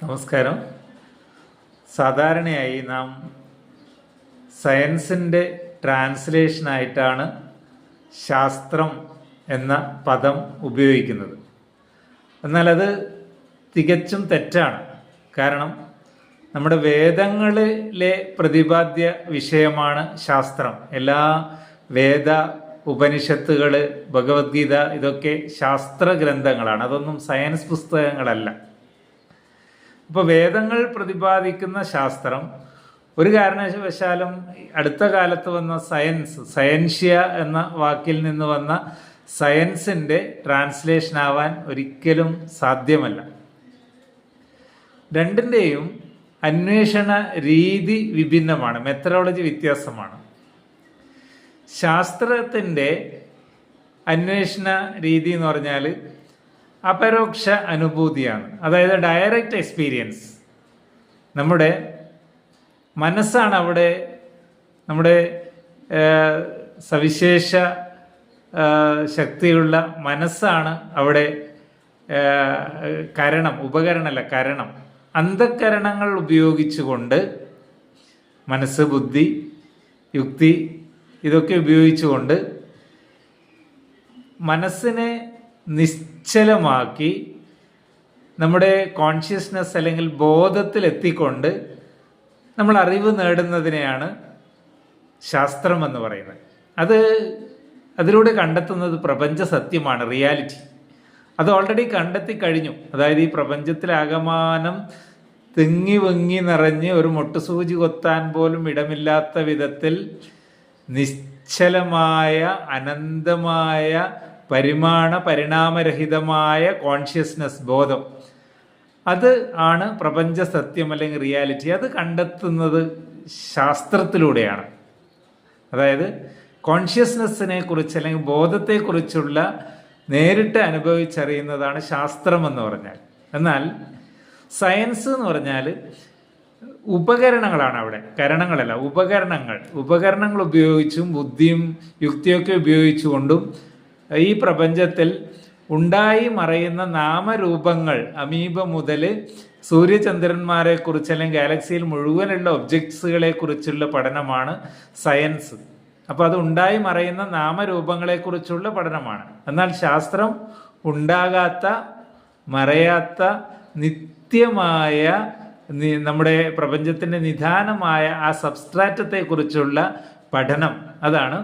നമസ്കാരം. സാധാരണയായി നാം സയൻസിൻ്റെ ട്രാൻസ്ലേഷനായിട്ടാണ് ശാസ്ത്രം എന്ന പദം ഉപയോഗിക്കുന്നത്. എന്നാൽ അത് തികച്ചും തെറ്റാണ്. കാരണം നമ്മുടെ വേദങ്ങളിലെ പ്രതിപാദ്യ വിഷയമാണ് ശാസ്ത്രം. എല്ലാ വേദ ഉപനിഷത്തുകൾ, ഭഗവത്ഗീത ഇതൊക്കെ ശാസ്ത്ര ഗ്രന്ഥങ്ങളാണ്. അതൊന്നും സയൻസ് പുസ്തകങ്ങളല്ല. ഇപ്പോൾ വേദങ്ങൾ പ്രതിപാദിക്കുന്ന ശാസ്ത്രം ഒരു കാരണവശാലും അടുത്ത കാലത്ത് വന്ന സയൻഷ്യ എന്ന വാക്കിൽ നിന്ന് വന്ന സയൻസിൻ്റെ ട്രാൻസ്ലേഷൻ ആവാൻ ഒരിക്കലും സാധ്യമല്ല. രണ്ടിൻ്റെയും അന്വേഷണ രീതി വിഭിന്നമാണ്, മെത്തഡോളജി വ്യത്യാസമാണ്. ശാസ്ത്രത്തിൻ്റെ അന്വേഷണ രീതി എന്ന് പറഞ്ഞാൽ അപരോക്ഷ അനുഭൂതിയാണ്. അതായത് ഡയറക്റ്റ് എക്സ്പീരിയൻസ്. നമ്മുടെ മനസ്സാണ് അവിടെ, നമ്മുടെ സവിശേഷ ശക്തിയുള്ള മനസ്സാണ് അവിടെ ഉപകരണമല്ല, അന്ധകരണങ്ങൾ ഉപയോഗിച്ചുകൊണ്ട് മനസ്സ്, ബുദ്ധി, യുക്തി ഇതൊക്കെ ഉപയോഗിച്ചുകൊണ്ട് മനസ്സിനെ നിശ്ചലമാക്കി നമ്മുടെ കോൺഷ്യസ്നെസ് അല്ലെങ്കിൽ ബോധത്തിൽ എത്തിക്കൊണ്ട് നമ്മൾ അറിവ് നേടുന്നതിനെയാണ് ശാസ്ത്രം എന്ന് പറയുന്നത്. അതിലൂടെ കണ്ടെത്തുന്നത് പ്രപഞ്ച സത്യമാണ്, റിയാലിറ്റി. അത് ഓൾറെഡി കണ്ടെത്തി കഴിഞ്ഞു. അതായത് ഈ പ്രപഞ്ചത്തിലാകമാനം തിങ്ങി വിങ്ങി നിറഞ്ഞ് ഒരു മൊട്ടുസൂചി കൊത്താൻ പോലും ഇടമില്ലാത്ത വിധത്തിൽ നിശ്ചലമായ അനന്തമായ പരിണാമരഹിതമായ കോൺഷ്യസ്നസ്, ബോധം, അത് ആണ് പ്രപഞ്ച സത്യം അല്ലെങ്കിൽ റിയാലിറ്റി. അത് കണ്ടെത്തുന്നത് ശാസ്ത്രത്തിലൂടെയാണ്. അതായത് കോൺഷ്യസ്നെസ്സിനെ കുറിച്ച് അല്ലെങ്കിൽ ബോധത്തെക്കുറിച്ചുള്ള നേരിട്ട് അനുഭവിച്ചറിയുന്നതാണ് ശാസ്ത്രം എന്ന് പറഞ്ഞാൽ. എന്നാൽ സയൻസ് എന്ന് പറഞ്ഞാൽ ഉപകരണങ്ങളാണ്. അവിടെ കരണങ്ങളല്ല, ഉപകരണങ്ങൾ ഉപയോഗിച്ചും ബുദ്ധിയും യുക്തിയൊക്കെ ഉപയോഗിച്ചുകൊണ്ടും ഈ പ്രപഞ്ചത്തിൽ ഉണ്ടായി മറയുന്ന നാമരൂപങ്ങൾ, അമീബ മുതൽ സൂര്യചന്ദ്രന്മാരെ കുറിച്ച് അല്ലെങ്കിൽ ഗാലക്സിയിൽ മുഴുവനുള്ള ഒബ്ജക്ട്സുകളെ കുറിച്ചുള്ള പഠനമാണ് സയൻസ്. അപ്പോൾ അത് ഉണ്ടായി മറയുന്ന നാമരൂപങ്ങളെക്കുറിച്ചുള്ള പഠനമാണ്. എന്നാൽ ശാസ്ത്രം ഉണ്ടാകാത്ത, മറയാത്ത, നിത്യമായ നമ്മുടെ പ്രപഞ്ചത്തിൻ്റെ നിദാനമായ ആ സബ്സ്ട്രാറ്റത്തെക്കുറിച്ചുള്ള പഠനം, അതാണ്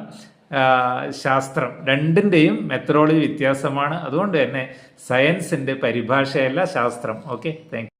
ശാസ്ത്രം. രണ്ടിൻ്റെയും മെത്തഡോളജി വ്യത്യാസമാണ്. അതുകൊണ്ട് തന്നെ സയൻസിൻ്റെ പരിഭാഷയല്ല ശാസ്ത്രം. Okay, thank you.